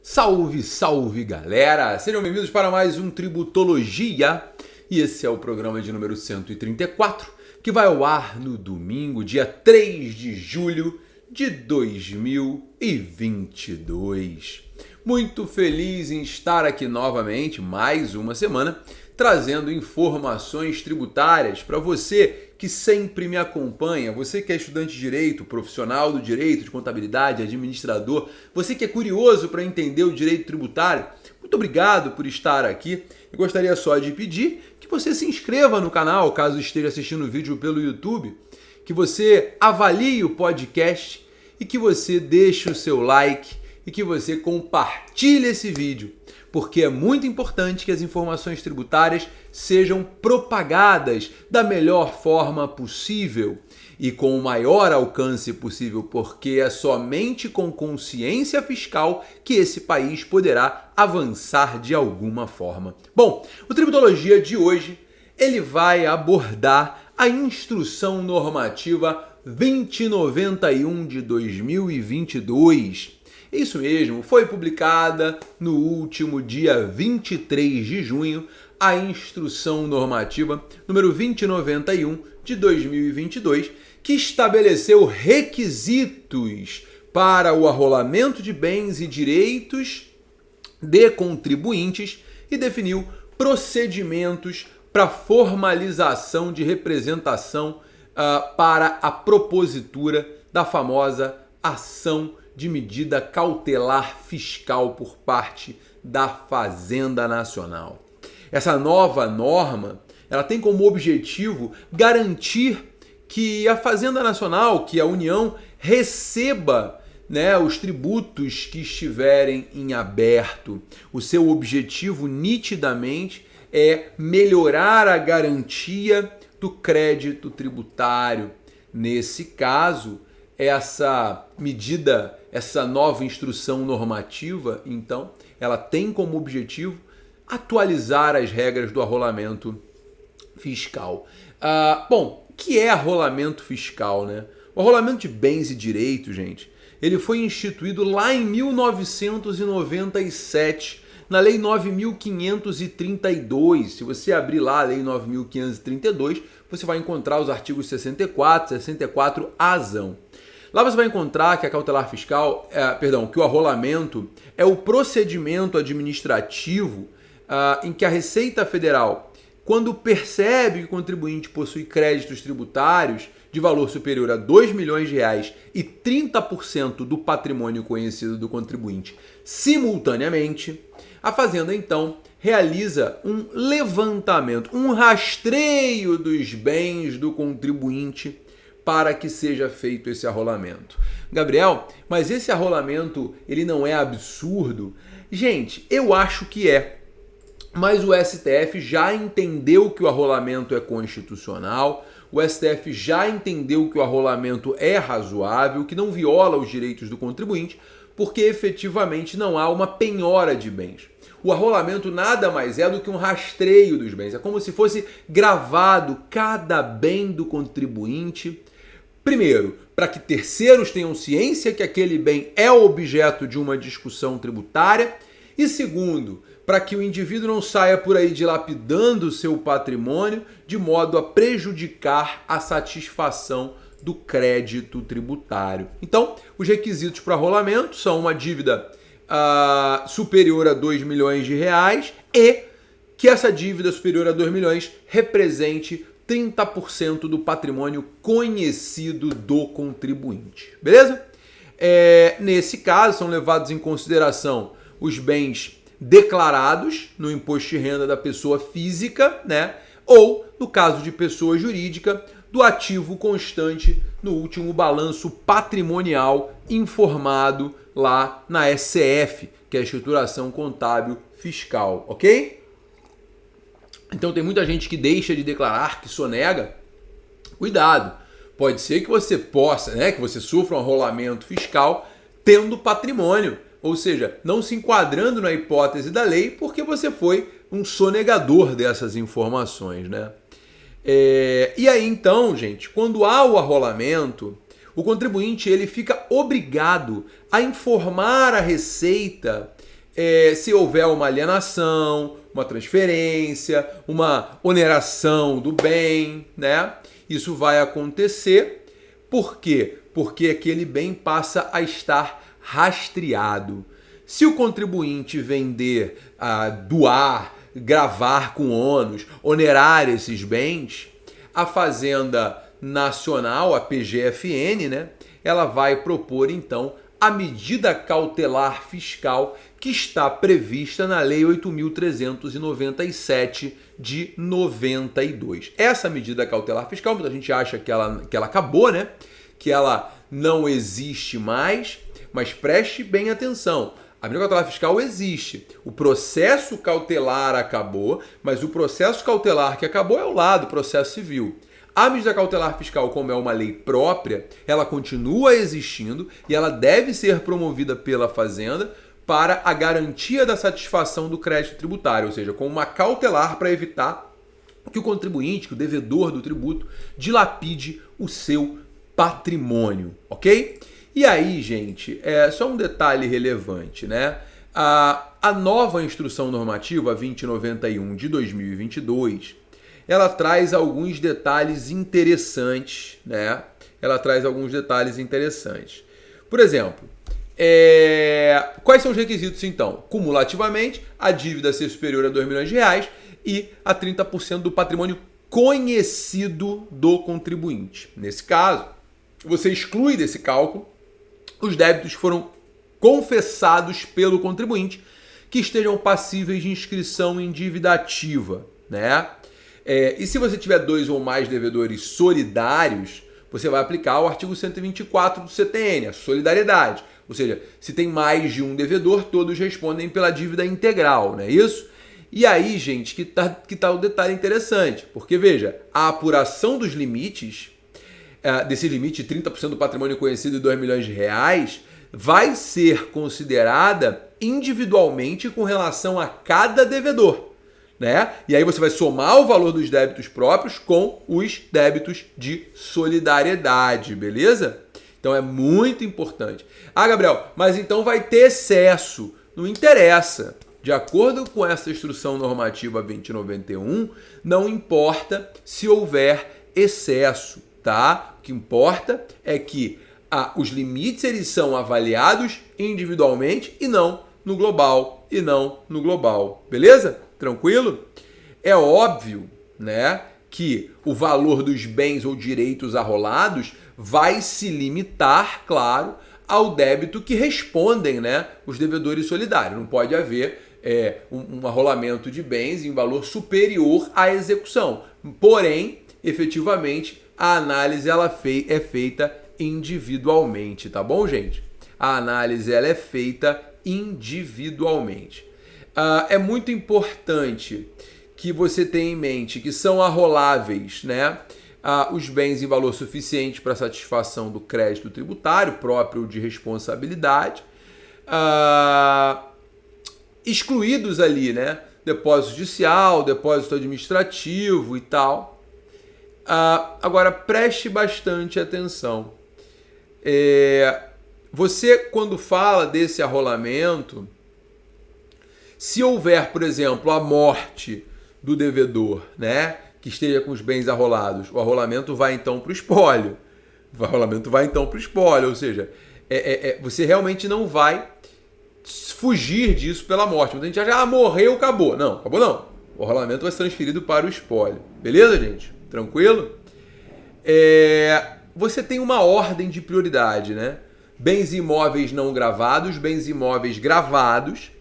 Salve, salve galera! Sejam bem-vindos para mais um Tributologia e esse é o programa de número 134 que vai ao ar no domingo, dia 3 de julho de 2022. Muito feliz em estar aqui novamente, mais uma semana, trazendo informações tributárias para você que sempre me acompanha, você que é estudante de direito, profissional do direito, de contabilidade, administrador, você que é curioso para entender o direito tributário, muito obrigado por estar aqui. Eu gostaria só de pedir que você se inscreva no canal, caso esteja assistindo o vídeo pelo YouTube, que você avalie o podcast e que você deixe o seu like e que você compartilhe esse vídeo, porque é muito importante que as informações tributárias sejam propagadas da melhor forma possível e com o maior alcance possível, porque é somente com consciência fiscal que esse país poderá avançar de alguma forma. Bom, o Tributologia de hoje ele vai abordar a Instrução Normativa 2091 de 2022. Isso mesmo, foi publicada no último dia 23 de junho a Instrução Normativa número 2091 de 2022, que estabeleceu requisitos para o arrolamento de bens e direitos de contribuintes e definiu procedimentos para formalização de representação para a propositura da famosa ação de medida cautelar fiscal por parte da Fazenda Nacional. Essa nova norma, ela tem como objetivo garantir que a Fazenda Nacional, que a União, receba, os tributos que estiverem em aberto. O seu objetivo, nitidamente, é melhorar a garantia do crédito tributário. Nesse caso, essa medida, essa nova instrução normativa, então, ela tem como objetivo atualizar as regras do arrolamento fiscal. Bom, o que é arrolamento fiscal, né? O arrolamento de bens e direitos, gente, ele foi instituído lá em 1997, na Lei 9.532. Se você abrir lá a Lei 9.532, você vai encontrar os artigos 64, 64-azão. Lá você vai encontrar que a cautelar fiscal, que o arrolamento é o procedimento administrativo em que a Receita Federal, quando percebe que o contribuinte possui créditos tributários de valor superior a R$ 2 milhões e 30% do patrimônio conhecido do contribuinte simultaneamente, a Fazenda, então, realiza um levantamento, um rastreio dos bens do contribuinte para que seja feito esse arrolamento. Gabriel, mas esse arrolamento ele não é absurdo? Gente, eu acho que é. Mas o STF já entendeu que o arrolamento é constitucional, o STF já entendeu que o arrolamento é razoável, que não viola os direitos do contribuinte, porque efetivamente não há uma penhora de bens. O arrolamento nada mais é do que um rastreio dos bens. É como se fosse gravado cada bem do contribuinte. Primeiro, para que terceiros tenham ciência que aquele bem é objeto de uma discussão tributária. E segundo, para que o indivíduo não saia por aí dilapidando o seu patrimônio de modo a prejudicar a satisfação do crédito tributário. Então, os requisitos para arrolamento são uma dívida superior a R$ 2 milhões e que essa dívida superior a 2 milhões represente 30% do patrimônio conhecido do contribuinte. Beleza? Nesse caso, são levados em consideração os bens declarados no imposto de renda da pessoa física, ou, no caso de pessoa jurídica, do ativo constante no último balanço patrimonial informado lá na SCF, que é a Escrituração Contábil Fiscal, ok? Então tem muita gente que deixa de declarar, que sonega. Cuidado, pode ser que você possa, que você sofra um arrolamento fiscal tendo patrimônio, ou seja, não se enquadrando na hipótese da lei porque você foi um sonegador dessas informações, E aí então, gente, quando há o arrolamento, o contribuinte ele fica obrigado a informar a Receita se houver uma alienação, uma transferência, uma oneração do bem, né? Isso vai acontecer. Por quê? Porque aquele bem passa a estar rastreado. Se o contribuinte vender, doar, gravar com ônus, onerar esses bens, a Fazenda Nacional, a PGFN, né, ela vai propor então a medida cautelar fiscal que está prevista na Lei 8.397 de 92. Essa medida cautelar fiscal, muita gente acha que ela acabou, né? Que ela não existe mais, mas preste bem atenção. A medida cautelar fiscal existe. O processo cautelar acabou, mas o processo cautelar que acabou é o lado do processo civil. A medida cautelar fiscal, como é uma lei própria, ela continua existindo e ela deve ser promovida pela Fazenda para a garantia da satisfação do crédito tributário, ou seja, com uma cautelar para evitar que o contribuinte, que o devedor do tributo, dilapide o seu patrimônio, ok? E aí, gente, só um detalhe relevante, né? A nova instrução normativa 2091 de 2022, ela traz alguns detalhes interessantes, né? Ela traz alguns detalhes interessantes. Por exemplo, quais são os requisitos, então? Cumulativamente, a dívida ser superior a R$ 2 milhões e a 30% do patrimônio conhecido do contribuinte. Nesse caso, você exclui desse cálculo os débitos que foram confessados pelo contribuinte que estejam passíveis de inscrição em dívida ativa, né? E se você tiver 2 ou mais devedores solidários, você vai aplicar o artigo 124 do CTN, a solidariedade. Ou seja, se tem mais de um devedor, todos respondem pela dívida integral, não é isso? E aí, gente, que tá o detalhe interessante, porque veja, a apuração dos limites, desse limite de 30% do patrimônio conhecido de R$ 2 milhões, vai ser considerada individualmente com relação a cada devedor, né? E aí você vai somar o valor dos débitos próprios com os débitos de solidariedade, beleza? Então é muito importante. Gabriel, mas então vai ter excesso. Não interessa. De acordo com essa instrução normativa 2091, não importa se houver excesso, tá? O que importa é que os limites eles são avaliados individualmente e não no global, beleza? Tranquilo? É óbvio, né, que o valor dos bens ou direitos arrolados vai se limitar, claro, ao débito que respondem, né, os devedores solidários. Não pode haver um arrolamento de bens em valor superior à execução. Porém, efetivamente, a análise é feita individualmente, tá bom, gente? A análise ela é feita individualmente. É muito importante que você tenha em mente que são arroláveis, né, os bens em valor suficiente para satisfação do crédito tributário próprio de responsabilidade, excluídos ali, né, depósito judicial, depósito administrativo e tal. Agora, preste bastante atenção. Você, quando fala desse arrolamento, se houver, por exemplo, a morte do devedor, né, que esteja com os bens arrolados, o arrolamento vai então para o espólio. Ou seja, você realmente não vai fugir disso pela morte. Muita gente acha, morreu, acabou. Não, acabou não. O arrolamento vai ser transferido para o espólio. Beleza, gente? Tranquilo? Você tem uma ordem de prioridade, né? Bens imóveis não gravados, bens imóveis gravados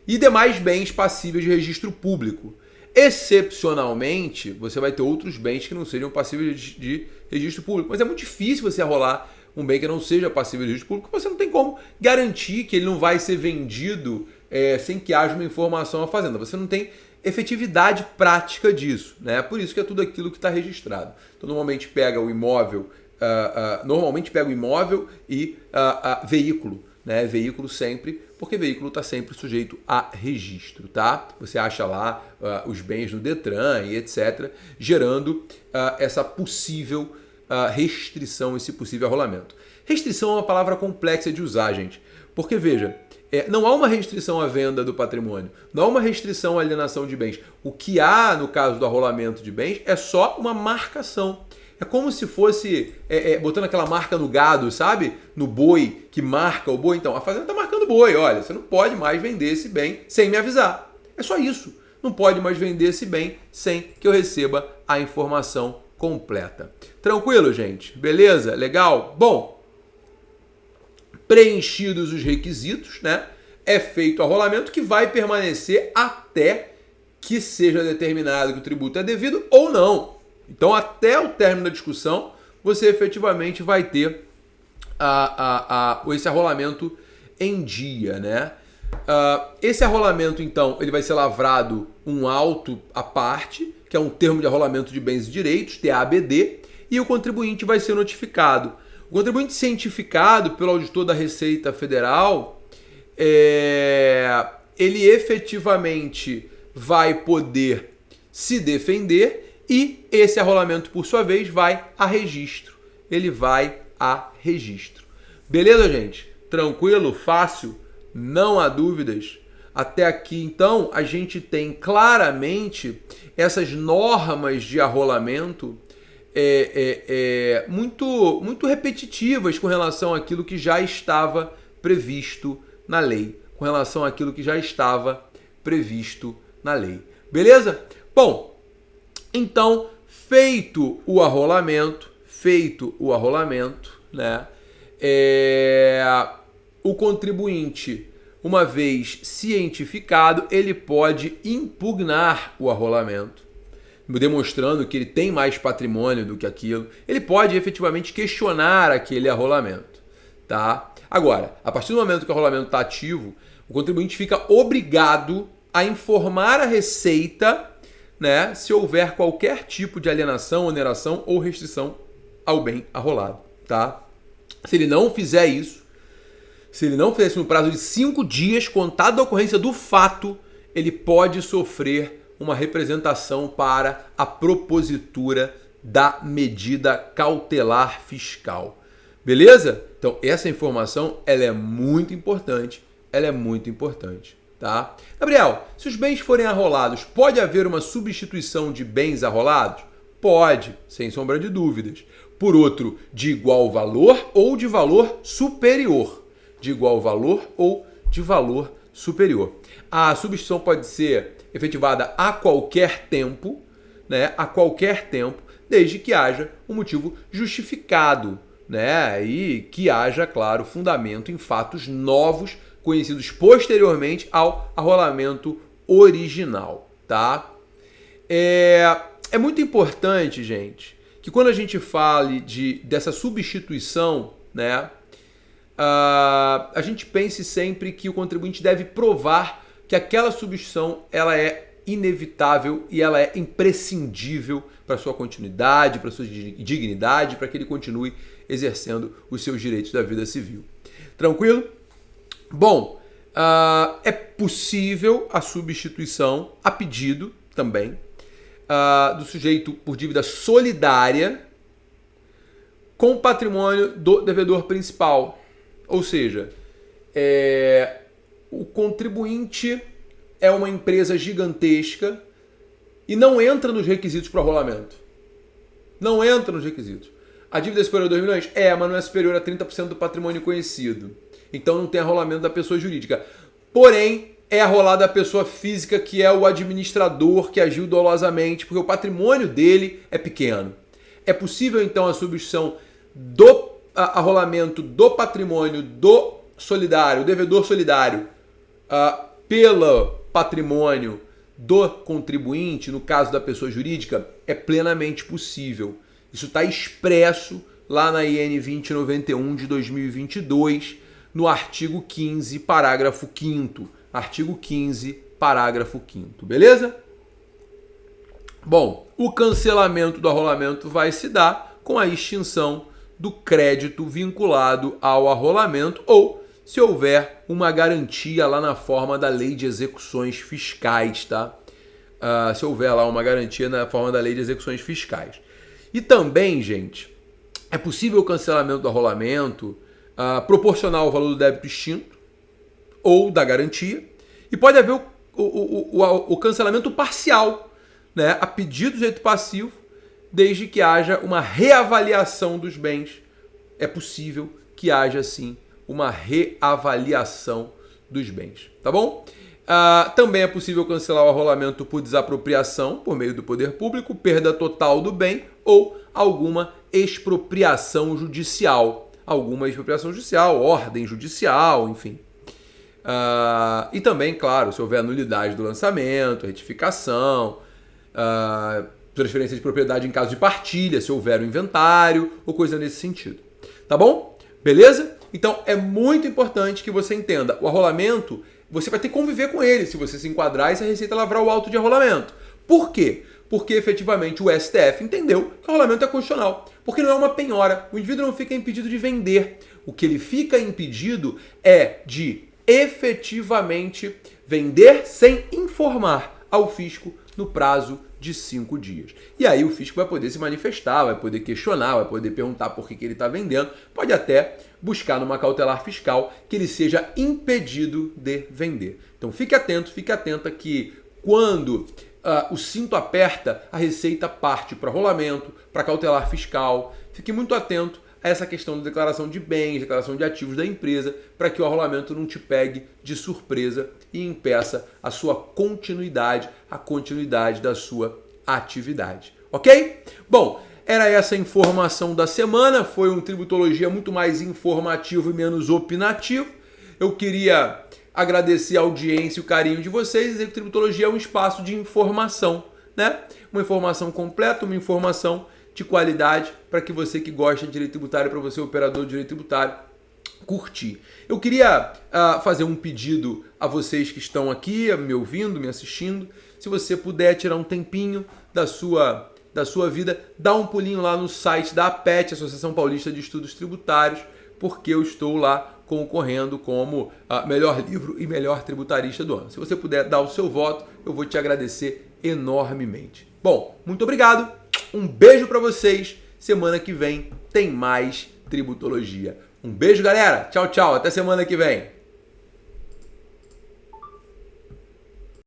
e demais bens passíveis de registro público. Excepcionalmente, você vai ter outros bens que não sejam passíveis de registro público. Mas é muito difícil você arrolar um bem que não seja passível de registro público, porque você não tem como garantir que ele não vai ser vendido sem que haja uma informação à Fazenda. Você não tem efetividade prática disso, né? Por isso que é tudo aquilo que está registrado. Então, normalmente pega o imóvel, e veículo, né? Veículo sempre, porque veículo está sempre sujeito a registro, tá? Você acha lá os bens no Detran e etc., gerando essa possível restrição, esse possível arrolamento. Restrição é uma palavra complexa de usar, gente, porque veja, Não há uma restrição à venda do patrimônio, não há uma restrição à alienação de bens. O que há no caso do arrolamento de bens é só uma marcação. É como se fosse botando aquela marca no gado, sabe? No boi, que marca o boi. Então, a fazenda está marcando o boi. Olha, você não pode mais vender esse bem sem me avisar. É só isso. Não pode mais vender esse bem sem que eu receba a informação completa. Tranquilo, gente? Beleza? Legal? Bom, preenchidos os requisitos, né? É feito o arrolamento que vai permanecer até que seja determinado que o tributo é devido ou não. Então, até o término da discussão, você efetivamente vai ter esse arrolamento em dia, né? Esse arrolamento, então, ele vai ser lavrado um auto à parte, que é um termo de arrolamento de bens e direitos, TABD, e o contribuinte vai ser notificado. O contribuinte cientificado pelo auditor da Receita Federal, ele efetivamente vai poder se defender e esse arrolamento, por sua vez, vai a registro. Ele vai a registro. Beleza, gente? Tranquilo? Fácil? Não há dúvidas? Até aqui, então, a gente tem claramente essas normas de arrolamento muito repetitivas com relação àquilo que já estava previsto na lei. Com relação àquilo que já estava previsto na lei. Beleza? Bom, então, feito o arrolamento, né? O contribuinte, uma vez cientificado, ele pode impugnar o arrolamento, demonstrando que ele tem mais patrimônio do que aquilo. Ele pode efetivamente questionar aquele arrolamento, tá? Agora, a partir do momento que o arrolamento está ativo, o contribuinte fica obrigado a informar a Receita, né, se houver qualquer tipo de alienação, oneração ou restrição ao bem arrolado, tá? Se ele não fizer isso, no prazo de 5 dias, contado da ocorrência do fato, ele pode sofrer uma representação para a propositura da medida cautelar fiscal. Beleza? Então, essa informação, ela é muito importante, tá? Gabriel, se os bens forem arrolados, pode haver uma substituição de bens arrolados? Pode, sem sombra de dúvidas. Por outro, de igual valor ou de valor superior. De igual valor ou de valor superior. A substituição pode ser efetivada a qualquer tempo, né? A qualquer tempo, desde que haja um motivo justificado, né? E que haja, claro, fundamento em fatos novos, conhecidos posteriormente ao arrolamento original, tá? É muito importante, gente, que quando a gente fale dessa substituição, né, a gente pense sempre que o contribuinte deve provar que aquela substituição ela é inevitável e ela é imprescindível para sua continuidade, para sua dignidade, para que ele continue exercendo os seus direitos da vida civil. Tranquilo? Bom, é possível a substituição a pedido também do sujeito por dívida solidária com o patrimônio do devedor principal. Ou seja, o contribuinte é uma empresa gigantesca e não entra nos requisitos para o arrolamento. Não entra nos requisitos. A dívida é superior a 2 milhões? Mas não é superior a 30% do patrimônio conhecido. Então não tem arrolamento da pessoa jurídica. Porém, é arrolada a pessoa física, que é o administrador que agiu dolosamente, porque o patrimônio dele é pequeno. É possível, então, a substituição do arrolamento do patrimônio do solidário, devedor solidário, pelo patrimônio do contribuinte, no caso da pessoa jurídica, é plenamente possível. Isso está expresso lá na IN 2091 de 2022, no artigo 15, parágrafo 5º. Artigo 15, parágrafo 5º. Beleza? Bom, o cancelamento do arrolamento vai se dar com a extinção do crédito vinculado ao arrolamento ou se houver uma garantia lá na forma da Lei de Execuções Fiscais, tá? Se houver lá uma garantia na forma da Lei de Execuções Fiscais. E também, gente, é possível o cancelamento do arrolamento proporcional ao valor do débito extinto ou da garantia, e pode haver o cancelamento parcial, né, a pedido do direito passivo, desde que haja uma reavaliação dos bens. É possível que haja, sim, uma reavaliação dos bens, tá bom? Também é possível cancelar o arrolamento por desapropriação por meio do poder público, perda total do bem ou alguma expropriação judicial. Ordem judicial, enfim. E também, claro, se houver nulidade do lançamento, retificação, transferência de propriedade em caso de partilha, se houver um inventário ou coisa nesse sentido. Tá bom? Beleza? Então é muito importante que você entenda. O arrolamento, você vai ter que conviver com ele se você se enquadrar e se a Receita lavrar o auto de arrolamento. Por quê? Porque efetivamente o STF entendeu que o arrolamento é constitucional. Porque não é uma penhora. O indivíduo não fica impedido de vender. O que ele fica impedido é de efetivamente vender sem informar ao fisco no prazo de 5 dias. E aí o fisco vai poder se manifestar, vai poder questionar, vai poder perguntar por que ele está vendendo, pode até buscar numa cautelar fiscal que ele seja impedido de vender. Então fique atenta que quando o cinto aperta, a Receita parte para rolamento, para cautelar fiscal. Fique muito atento a essa questão da declaração de bens, declaração de ativos da empresa, para que o arrolamento não te pegue de surpresa e impeça a sua continuidade, a continuidade da sua atividade. Ok? Bom, era essa a informação da semana. Foi um Tributologia muito mais informativo e menos opinativo. Eu queria agradecer a audiência e o carinho de vocês e dizer que Tributologia é um espaço de informação, né? Uma informação completa, uma informação de qualidade para que você que gosta de direito tributário, para você operador de direito tributário, curtir. Eu queria fazer um pedido a vocês que estão aqui me ouvindo, me assistindo. Se você puder tirar um tempinho da sua vida, dá um pulinho lá no site da APET, Associação Paulista de Estudos Tributários, porque eu estou lá concorrendo como melhor livro e melhor tributarista do ano. Se você puder dar o seu voto, eu vou te agradecer enormemente. Bom, muito obrigado, um beijo para vocês. Semana que vem tem mais Tributologia. Um beijo, galera. Tchau, tchau. Até semana que vem.